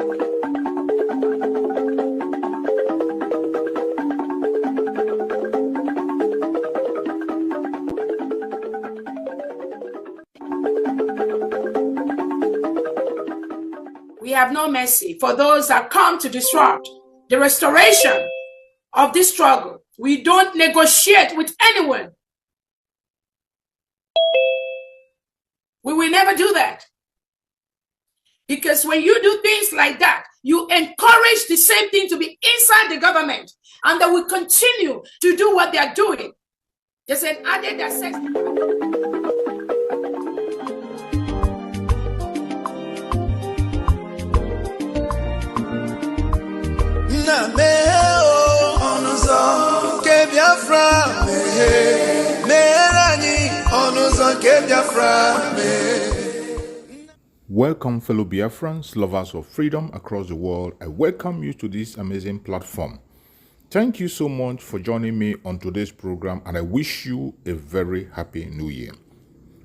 We have no mercy for those that come to disrupt the restoration of this struggle. We don't negotiate with anyone. We will never do that. Because when you do things like that, you encourage the same thing to be inside the government, and they will continue to do what they are doing. They said, added that sex. Welcome, fellow Biafrans, lovers of freedom across the world. I welcome you to this amazing platform. Thank you so much for joining me on today's program, and I wish you a very happy new year.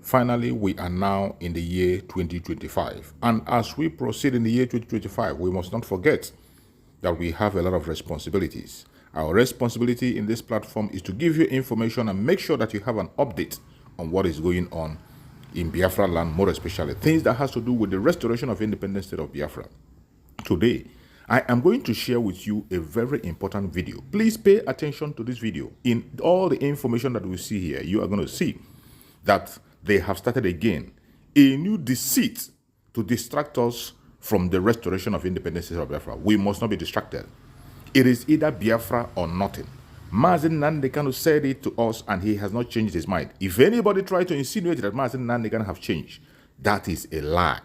Finally, we are now in the year 2025, and as we proceed in the year 2025, we must not forget that we have a lot of responsibilities. Our responsibility in this platform is to give you information and make sure that you have an update on what is going on in Biafra land, more especially things that has to do with the restoration of independent state of Biafra. Today, I am going to share with you a very important video. Please pay attention to this video. In all the information that we see here, you are going to see that they have started again a new deceit to distract us from the restoration of independence of Biafra. We must not be distracted. It is either Biafra or nothing. Nnamdi Kanu said it to us, and he has not changed his mind. If anybody tries to insinuate that Nnamdi Kanu have changed, that is a lie.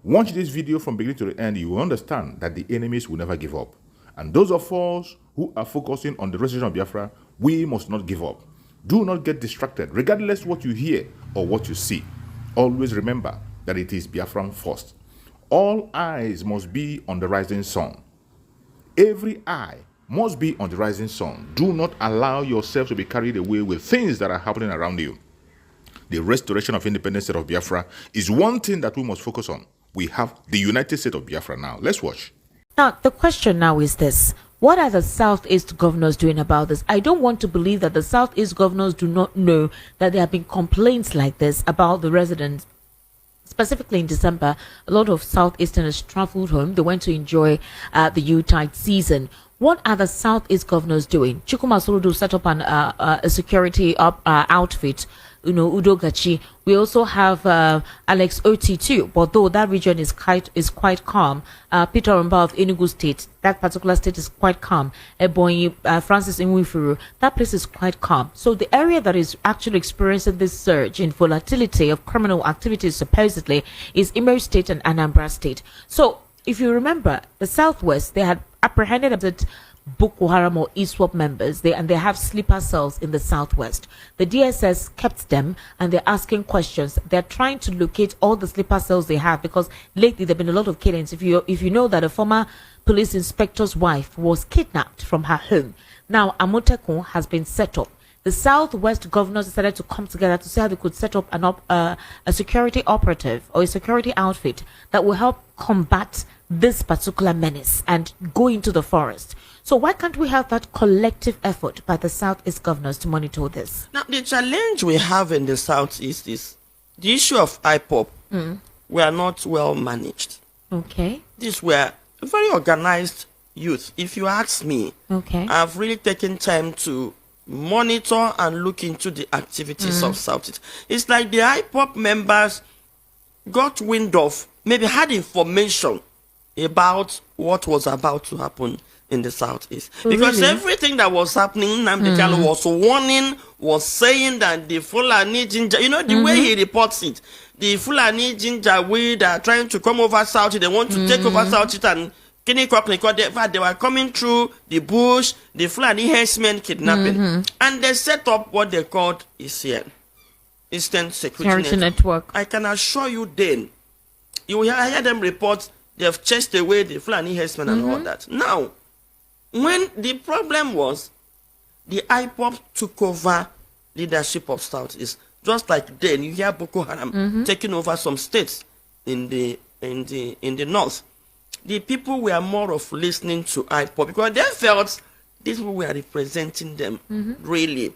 Watch this video from beginning to the end. You will understand that the enemies will never give up. And those of us who are focusing on the restoration of Biafra, we must not give up. Do not get distracted, regardless what you hear or what you see. Always remember that it is Biafran first. All eyes must be on the rising sun. Every eye must be on the rising sun. Do not allow yourself to be carried away with things that are happening around you. The restoration of independence state of Biafra is one thing that we must focus on. We have the United States of Biafra now. Let's watch. Now, the question now is this. What are the Southeast governors doing about this? I don't want to believe that the Southeast governors do not know that there have been complaints like this about the residents. Specifically in December, a lot of Southeasterners traveled home. They went to enjoy the Yuletide season. What are the Southeast governors doing? Chukuma Soludo set up a security outfit. Udo Gachi. We also have Alex Oti too, but though that region is quite calm. Peter Rumba of Enugu State, that particular state is quite calm. Ebonyi, Francis Nwifuru, that place is quite calm. So the area that is actually experiencing this surge in volatility of criminal activities supposedly is Imo State and Anambra State. So if you remember, the Southwest, they had apprehended that Boko Haram or ISWAP members, they have sleeper cells in the Southwest. The DSS kept them, and they're asking questions. They're trying to locate all the sleeper cells they have, because lately there have been a lot of killings. If you know that a former police inspector's wife was kidnapped from her home, now Amotekun has been set up. The Southwest governors decided to come together to see how they could set up a security operative or a security outfit that will help combat this particular menace and go into the forest. So why can't we have that collective effort by the Southeast governors to monitor this? Now, the challenge we have in the Southeast is the issue of IPOP. We are not well managed. Okay. These were very organized youth. If you ask me, okay, I've really taken time to monitor and look into the activities of Southeast. It's like the IPOP members got wind of, maybe had information about what was about to happen in the Southeast. Because everything that was happening, Nnamdi Kanu was warning, was saying that the Fulani Ginger, the way he reports it, the Fulani Ginger, we that are trying to come over South, they want to take over South and they were coming through the bush, the Fulani herdsmen kidnapping. And they set up what they called ISEN, Eastern Security Network. I can assure you then, you will hear them report they have chased away the Fulani herdsmen and all that. Now, when the problem was, the IPOP took over leadership of Southeast, just like then you hear Boko Haram taking over some states in the north. the people were more of listening to IPOB because they felt these people were representing them, really.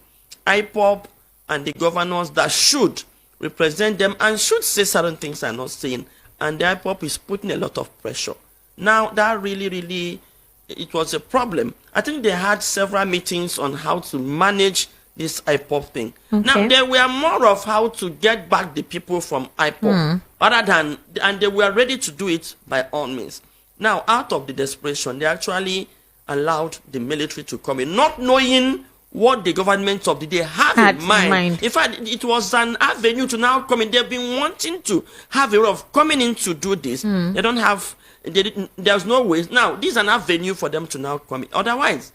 IPOB and the governors that should represent them and should say certain things are not saying. And the IPOB is putting a lot of pressure. Now, that really, it was a problem. I think they had several meetings on how to manage this IPOB thing. Now, they were more of how to get back the people from IPOB, other than, and they were ready to do it by all means. Now, out of the desperation, they actually allowed the military to come in, not knowing what the government of the day had in mind. In fact, it was an avenue to now come in. They've been wanting to have a way of coming in to do this. They don't have, there's no way. Now, this is an avenue for them to now come in. Otherwise,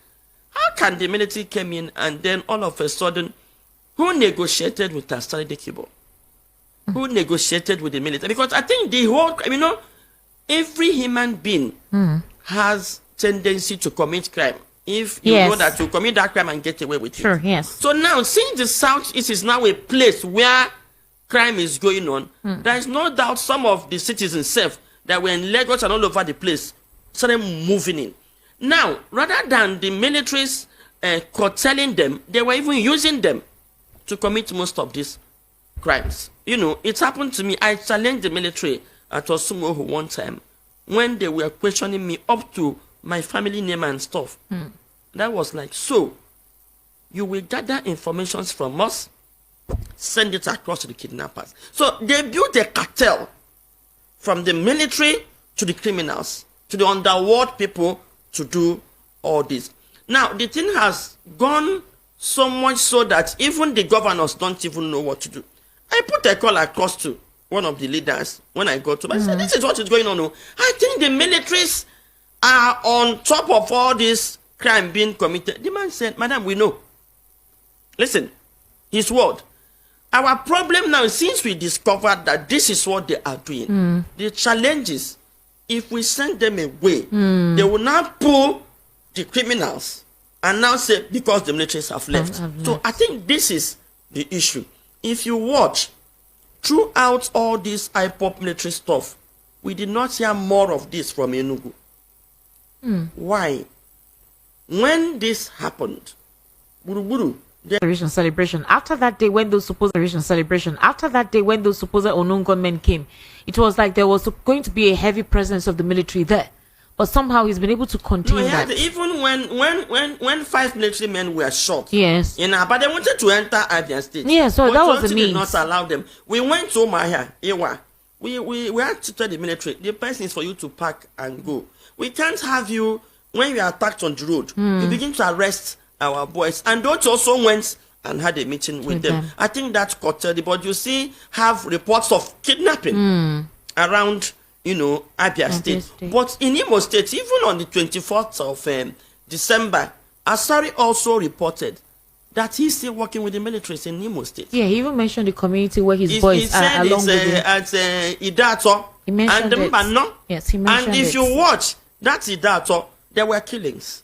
how can the military come in and then all of a sudden, who negotiated with Asari Kibo? Who negotiated with the military? Because I think the whole, every human being has tendency to commit crime. If you know that you commit that crime and get away with it. Sure, yes. So now, since the Southeast is now a place where crime is going on, there is no doubt some of the citizens that were in Lagos and all over the place started moving in. Now, rather than the militaries curtailing them, they were even using them to commit most of these crimes. It happened to me. I challenged the military at Osumohu one time when they were questioning me up to my family name and stuff. That was like, so you will gather information from us, send it across to the kidnappers. So they built a cartel from the military to the criminals, to the underworld people to do all this. Now, the thing has gone so much so that even the governors don't even know what to do. I put a call across to one of the leaders when I got to him. I said, this is what is going on. I think the militaries are on top of all this crime being committed. The man said, Madam, we know. Listen, his word. Our problem now, since we discovered that this is what they are doing, the challenge is, if we send them away, they will now pull the criminals and now say, because the militaries have left. So I think this is the issue. If you watch, throughout all this IPOB military stuff, we did not hear more of this from Enugu. Why? When this happened, celebration. After that day, when those supposed celebration, after that day, when those supposed unknown gunmen came, it was like there was going to be a heavy presence of the military there. But somehow he's been able to contain that. Even when 5 military men were shot, yes, but they wanted to enter Abia State. Yeah, so that was the means. Did not allow them. We went to Mahia, Ewa. We had to tell the military, the person is for you to pack and go. We can't have you, when we are attacked on the road, you begin to arrest our boys. And those also went and had a meeting with them. I think that's curtailed, but you see, have reports of kidnapping around, Abia State. But in Imo State, even on the 24th of December, Asari also reported that he's still working with the militaries in Imo State. Yeah, he even mentioned the community where his boys are along with him. At Idato. He mentioned and it. Yes, he mentioned it. And if it. you watch, that's Idato, there were killings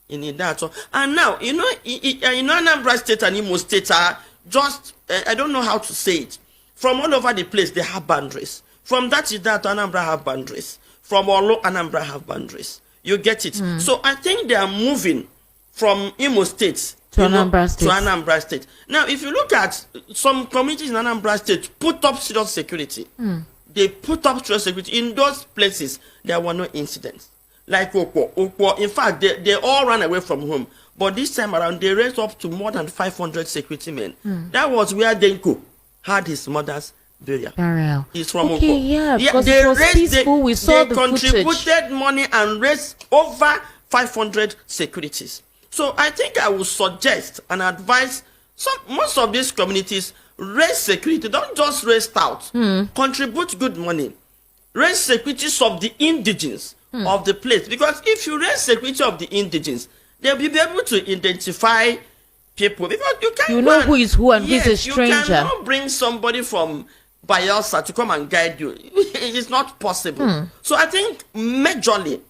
in Idato. And now, Anambra State and Imo State are just, I don't know how to say it. From all over the place, they have boundaries. From that Idato, Anambra have boundaries. From Olo, Anambra have boundaries. You get it? So I think they are moving from Imo State to Anambra State. Now, if you look at some communities in Anambra State, put up serious security. They put up serious security. In those places, there were no incidents. Like Okwo. In fact, they all ran away from home. But this time around, they raised up to more than 500 security men. That was where Denko had his mother's burial. He's from Okwo. Yeah, because it was peaceful. We saw the footage. They contributed money and raised over 500 securities. So I think I would suggest and advise most of these communities raise security. Don't just raise out. Contribute good money. Raise securities of the indigenes of the place. Because if you raise security of the indigenes, they'll be able to identify people. Because you can't who is who and who's a stranger. You cannot bring somebody from Biafra to come and guide you. It's not possible. So I think majorly,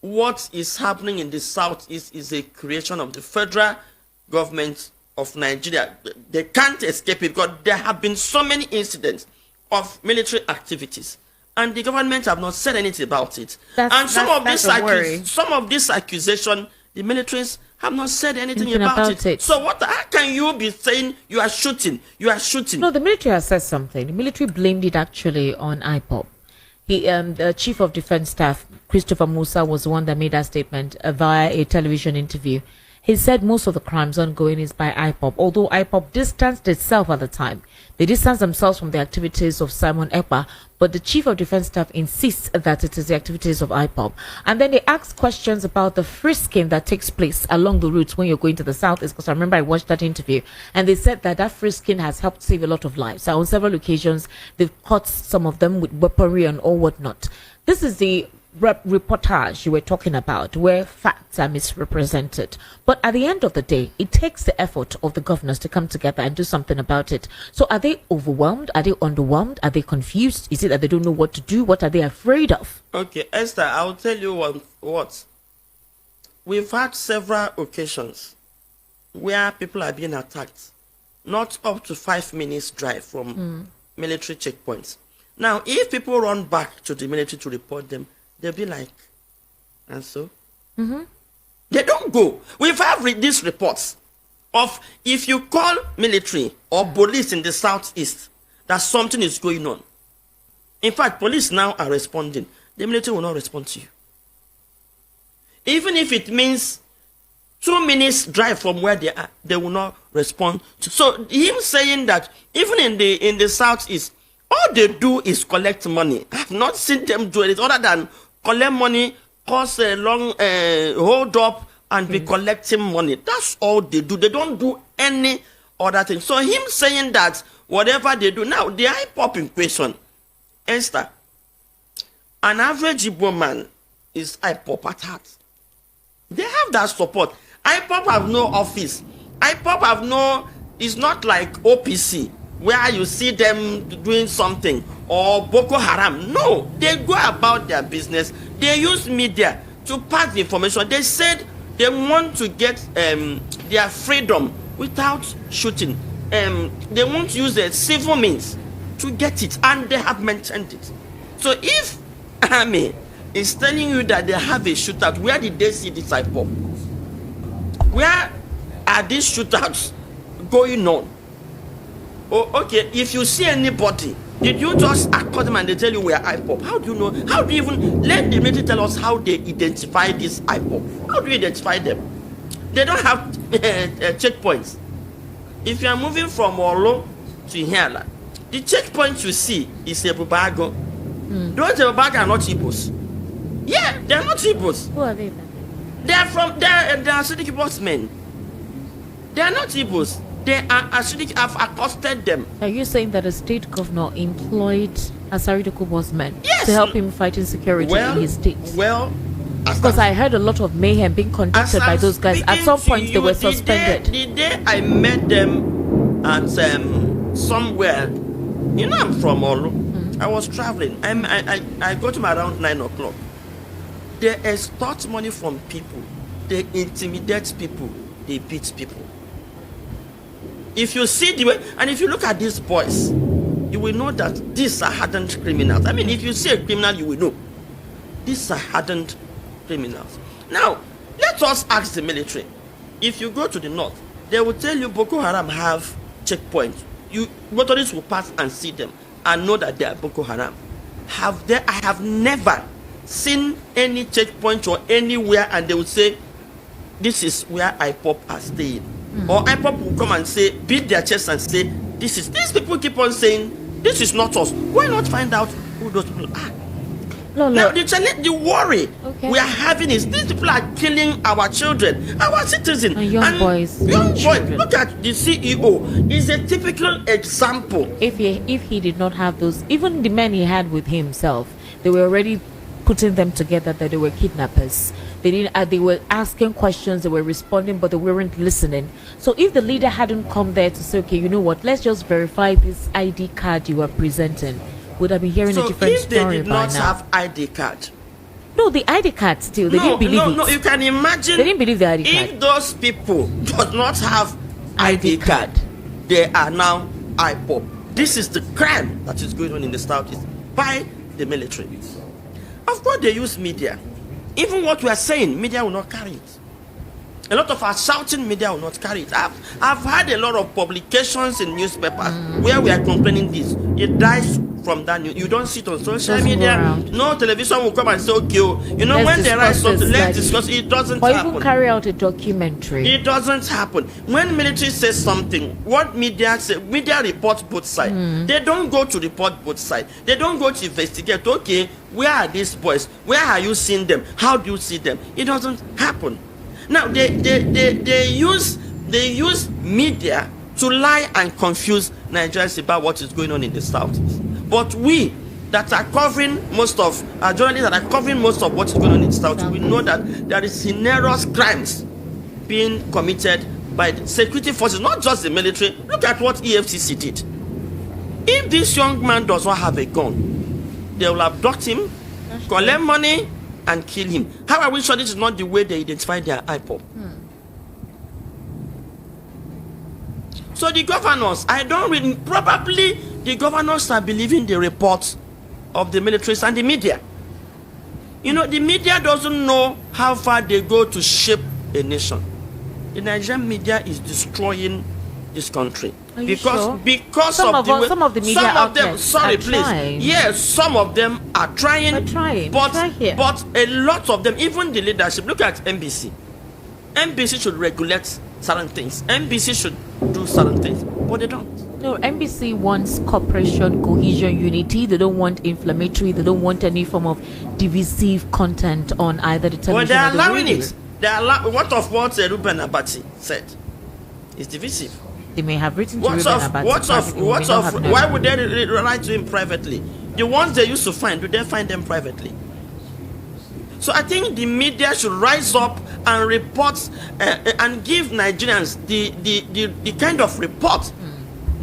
what is happening in the Southeast is a creation of the federal government of Nigeria. They can't escape it because there have been so many incidents of military activities and the government have not said anything about it. That's Some of these accusations, the militaries have not said anything about it. So how can you be saying you are shooting? You are shooting. No, the military has said something. The military blamed it actually on IPOB. The chief of defense staff, Christopher Musa, was the one that made that statement via a television interview. He said most of the crimes ongoing is by IPOB, although IPOB distanced itself at the time. They distanced themselves from the activities of Simon Ekpa, but the chief of defense staff insists that it is the activities of IPOB. And then they asked questions about the frisking that takes place along the routes when you're going to the southeast, because I remember I watched that interview, and they said that frisking has helped save a lot of lives. So on several occasions, they've caught some of them with weaponry and all whatnot. This is the reportage you were talking about, where facts are misrepresented. But at the end of the day, it takes the effort of the governors to come together and do something about it. So are they overwhelmed? Are they underwhelmed? Are they confused? Is it that they don't know what to do? What are they afraid of? Okay, Esther, I'll tell you what. We've had several occasions where people are being attacked, not up to 5 minutes drive from military checkpoints. Now, if people run back to the military to report them, they'll be like, and so? They don't go. We've had these reports of if you call military or police in the southeast, that something is going on. In fact, police now are responding. The military will not respond to you. Even if it means 2 minutes drive from where they are, they will not respond to. So him saying that even in the southeast, all they do is collect money. I've not seen them do it other than collect money, cause a long hold up, and be collecting money. That's all they do. They don't do any other thing. So him saying that whatever they do now, the IPOB in question, Esther, an average Igbo man is IPOB at heart. They have that support. IPOB have no office. IPOB have no. It's not like OPC where you see them doing something, or Boko Haram. No, they go about their business. They use media to pass the information. They said they want to get their freedom without shooting. They want to use the civil means to get it, and they have mentioned it. So if army is telling you that they have a shootout, where did they see this IPOB? Where are these shootouts going on? Oh, okay, if you see anybody, did you just accord them and they tell you we are IPOB? How do you know? How do you even let the military tell us how they identify this IPOB? How do you identify them? They don't have checkpoints. If you are moving from Olo to Hiala, the checkpoint you see is a Bubago. Those Bubago are not Igbos. Yeah, they are not Igbos. Who are they then? They are Siddiq bossmen. They are not Igbos. They are Siddiq have accosted them. Are you saying that a state governor employed Asari Dokubo's men Yes. to help him fight insecurity in his state? Well, Because I heard a lot of mayhem being conducted by those guys. At some point, they were suspended. The day I met them at somewhere, you know, I'm from Olu. I was traveling. I got to them around 9 o'clock. They extort money from people. They intimidate people. They beat people. If you see the way, and if you look at these boys, you will know that these are hardened criminals. I mean, if you see a criminal, you will know. These are hardened criminals. Now, let us ask the military. If you go to the north, they will tell you Boko Haram have checkpoints. Motorists will pass and see them and know that they are Boko Haram. I have never seen any checkpoint or anywhere and they will say, this is where IPOB are staying. Or IPOB will come and say, beat their chest and say, this is. These people keep on saying, this is not us. Why not find out who those people are? No. Now, the worry we are having is these people are killing our children, our citizens. And young boys. Young boys. Look at the CEO. He's a typical example. If he did not have those, even the men he had with himself, they were already putting them together that they were kidnappers. They didn't. They were asking questions. They were responding, but they weren't listening. So if the leader hadn't come there to say, okay, you know what? Let's just verify this ID card you are presenting, would have been hearing a different story by now. So if they did not have ID card. No, the ID card still. They didn't believe it. No, you can imagine. They didn't believe the ID card. If those people do not have ID card, they are now IPOB. This is the crime that is going on in the southeast by the military. Of course, they use media. Even what we are saying, media will not carry it. A lot of our shouting, media will not carry it. I've had a lot of publications in newspapers where we are complaining this. It dies from that news. You don't see it on social media. No television will come and say, okay, you know, when they write something, let's discuss. It doesn't happen. Or even carry out a documentary. It doesn't happen. When military says something, what media say? Media reports both sides. They don't go to report both sides. They don't go to investigate. Okay, where are these boys? Where are you seeing them? How do you see them? It doesn't happen. Now they use media to lie and confuse Nigerians about what is going on in the south. But we that are covering most of our journalists that are covering most of what is going on in the south, we know that there is heinous crimes being committed by the security forces, not just the military. Look at what EFCC did. If this young man does not have a gun, they will abduct him, collect money, and kill him. How are we sure this is not the way they identify their IPOP? So the governors, I don't really, probably the governors are believing the reports of the militaries and the media. You know, the media doesn't know how far they go to shape a nation. The Nigerian media is destroying this country. Because some of the media outlets are trying. Yes, some of them are trying. But a lot of them, even the leadership, look at NBC. NBC should regulate certain things. NBC should do certain things, but they don't. No, NBC wants cooperation, cohesion, unity. They don't want inflammatory. They don't want any form of divisive content on either the television or the radio. Well, they're allowing it. What Ruben Abati said is divisive. They may have written to Ruben Abati. Why would they write to him privately? The ones they used to find, do they find them privately? So I think the media should rise up and report and give Nigerians the kind of report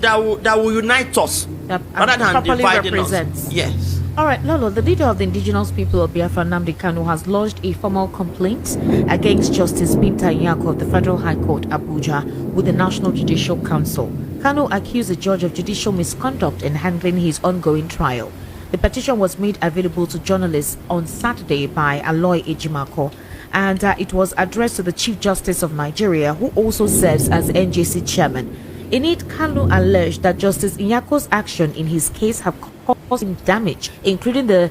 that will unite us rather than dividing us. Yes. All right, Lolo, the leader of the indigenous people of Biafra, Nnamdi Kanu, has lodged a formal complaint against Justice Binta Nyako of the Federal High Court, Abuja, with the National Judicial Council. Kanu accused the judge of judicial misconduct in handling his ongoing trial. The petition was made available to journalists on Saturday by Aloy Ejimako, and it was addressed to the Chief Justice of Nigeria, who also serves as NJC chairman. In it, Kanu alleged that Justice Nyako's action in his case have caused him damage, including the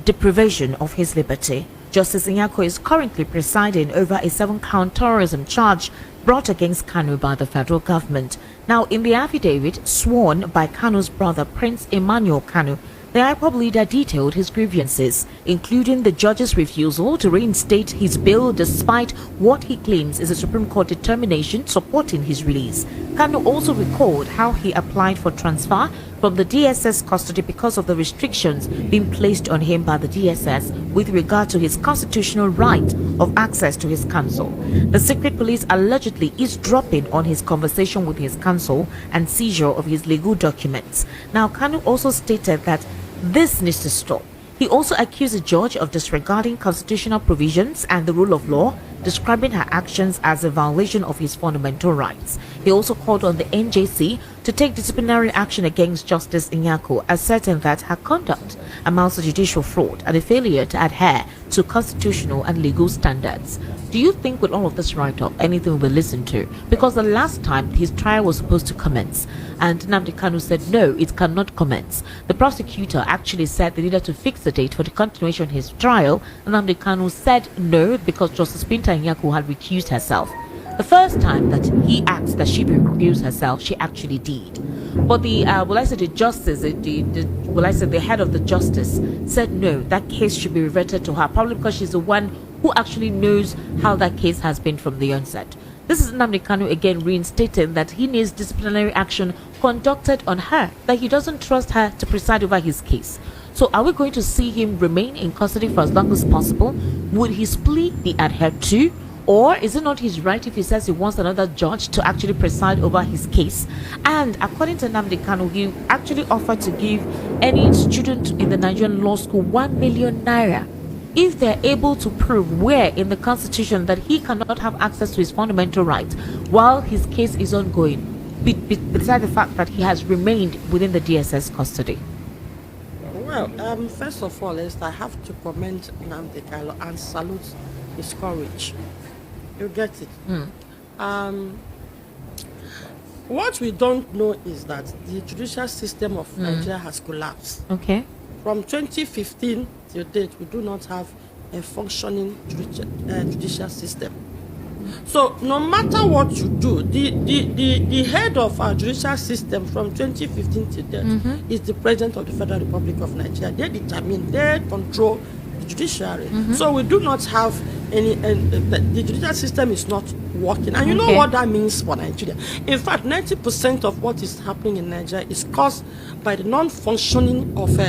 deprivation of his liberty. Justice Nyako is currently presiding over a 7-count terrorism charge brought against Kanu by the federal government. Now, in the affidavit sworn by Kanu's brother, Prince Emmanuel Kanu, the IPOB leader detailed his grievances, including the judge's refusal to reinstate his bail despite what he claims is a Supreme Court determination supporting his release. Kanu also recalled how he applied for transfer from the DSS custody because of the restrictions being placed on him by the DSS with regard to his constitutional right of access to his counsel. The secret police allegedly eavesdropping on his conversation with his counsel and seizure of his legal documents. Now, Kanu also stated that this needs to stop. He also accused the judge of disregarding constitutional provisions and the rule of law, describing her actions as a violation of his fundamental rights. He also called on the NJC to take disciplinary action against Justice Nyako, asserting that her conduct amounts to judicial fraud and a failure to adhere to constitutional and legal standards. Do you think with all of this write-up, anything will be listened to? Because the last time his trial was supposed to commence, and Nnamdi Kanu said no, it cannot commence. The prosecutor actually said they needed to fix the date for the continuation of his trial. Nnamdi Kanu said no because Justice Binta Nyako had recused herself. The first time that he asked that she be recused herself, she actually did. But the the head of the justice said no, that case should be reverted to her, probably because she's the one who actually knows how that case has been from the onset. This is Nnamdi Kanu again reinstating that he needs disciplinary action conducted on her, that he doesn't trust her to preside over his case. So are we going to see him remain in custody for as long as possible? Would his plea be adhered to? Or is it not his right if he says he wants another judge to actually preside over his case? And according to Nnamdi Kanu, he actually offered to give any student in the Nigerian law school 1 million naira if they're able to prove where in the constitution that he cannot have access to his fundamental rights while his case is ongoing, besides the fact that he has remained within the DSS custody. Well, first of all, I have to commend Nnamdi Kanu and salute his courage. You get it? What we don't know is that the judicial system of Nigeria has collapsed. Okay. From 2015 till date, we do not have a functioning judicial system. So no matter what you do, the head of our judicial system from 2015 to date is the President of the Federal Republic of Nigeria. They control the judiciary. So we do not have any, the judicial system is not working. And you know what that means for Nigeria. In fact, 90% of what is happening in Nigeria is caused by the non-functioning of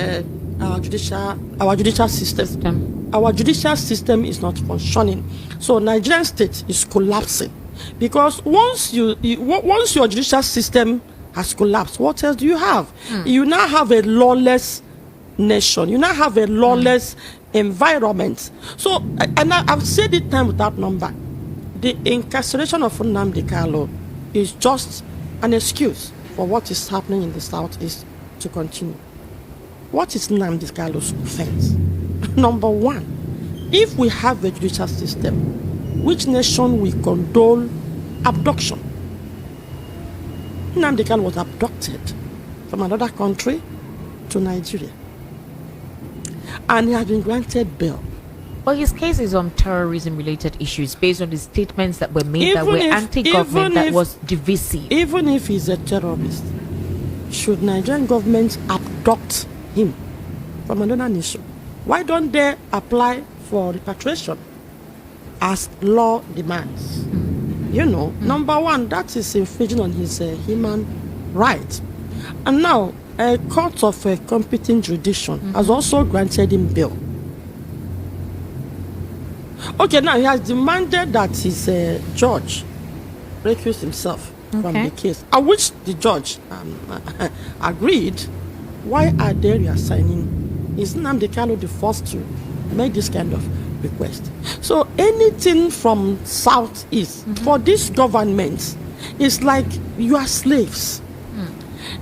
our judicial system. Our judicial system is not functioning. So Nigerian state is collapsing. Because once your judicial system has collapsed, what else do you have? You now have a lawless nation. You now have a lawless environment. So, and I've said it time without number, the incarceration of Nnamdi Kanu is just an excuse for what is happening in the Southeast to continue. What is Nnamdi Kanu's offense? Number one, if we have a judicial system, which nation will condone abduction? Nnamdi Kanu was abducted from another country to Nigeria, and he has been granted bail. Well, his case is on terrorism-related issues based on the statements that were made that were anti-government, that was divisive. Even if he's a terrorist, should Nigerian government abduct him from another nation? Why don't they apply for repatriation as law demands? You know, number one, that is infringing on his human rights. And now, a court of competent jurisdiction has also granted him bail. Okay, now he has demanded that his judge recuse himself from the case, at which the judge agreed. Why are they reassigning? Is Nnamdi Kanu the first to make this kind of request? So anything from Southeast for this government is like you are slaves.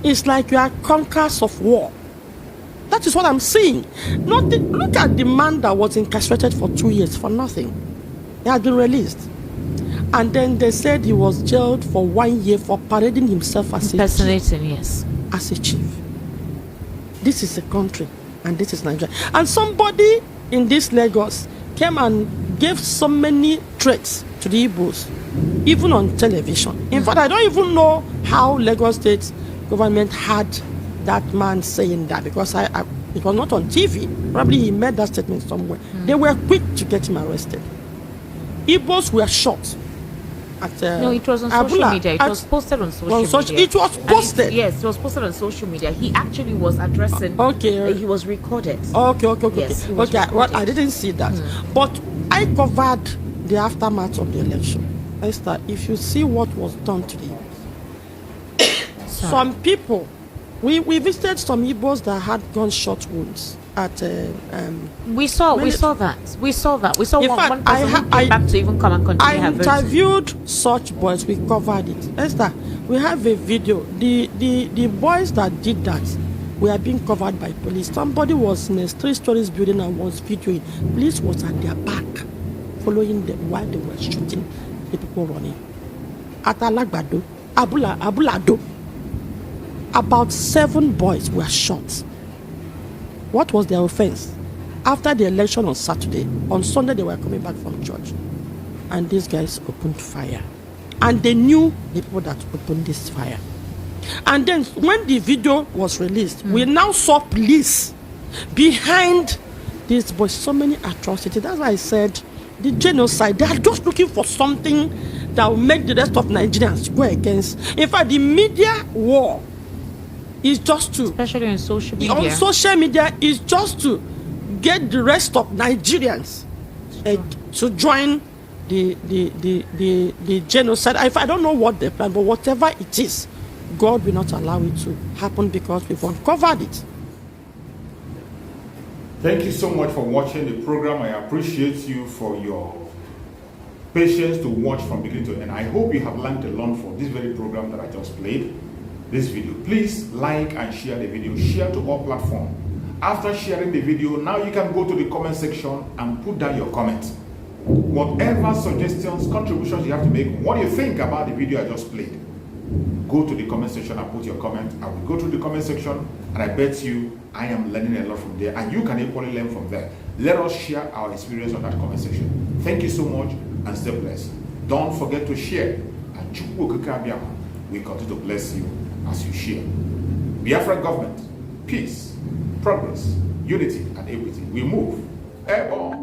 It's like you are conquerors of war. That is what I'm saying. Look at the man that was incarcerated for 2 years for nothing. He has been released. And then they said he was jailed for 1 year for parading himself as a chief. This is a country, and this is Nigeria. And somebody in this Lagos came and gave so many threats to the Igbos, even on television. In fact, I don't even know how Lagos State government had that man saying that, because it was not on TV. Probably he made that statement somewhere. They were quick to get him arrested. Igbos were shot. No, it was on social media. It was posted on social media. It was posted? Yes, it was posted on social media. He actually was addressing. He was recorded. Okay. Yes, he was recorded. Well, I didn't see that. But I covered the aftermath of the election. Esther, if you see what was done to the Igbos, some people, we visited some Igbos that had gunshot wounds. We saw that. We saw In fact, one person came back to even come and continue her version. I interviewed such boys. We covered it. Esther, we have a video. The boys that did that were being covered by police. Somebody was in a 3-story building and was videoing. Police was at their back, following them while they were shooting the people running. At Alagbado, Abulado, about 7 boys were shot. What was their offense? After the election on Saturday, on Sunday they were coming back from church, and these guys opened fire. And they knew the people that opened this fire. And then when the video was released, we now saw police behind these boys. So many atrocities. That's why I said the genocide, they are just looking for something that will make the rest of Nigerians go against. In fact, the media war is just to, especially on social media. On social media is just to get the rest of Nigerians to join the genocide. I don't know what they plan, but whatever it is, God will not allow it to happen because we've uncovered it. Thank you so much for watching the program. I appreciate you for your patience to watch from beginning to end. I hope you have learned a lot from this very program that I just played. This video, please like and share the video. Share to all platforms After sharing the video, now you can go to the comment section and put down your comment. Whatever suggestions, contributions you have to make, what do you think about the video I just played? Go to the comment section and put your comment. I will go through the comment section, and I bet you I am learning a lot from there, and you can equally learn from there. Let us share our experience on that comment section. Thank you so much, and stay blessed. Don't forget to share, and we continue to bless you as you share. Biafra government, peace, progress, unity, and equity. We move. Airborne.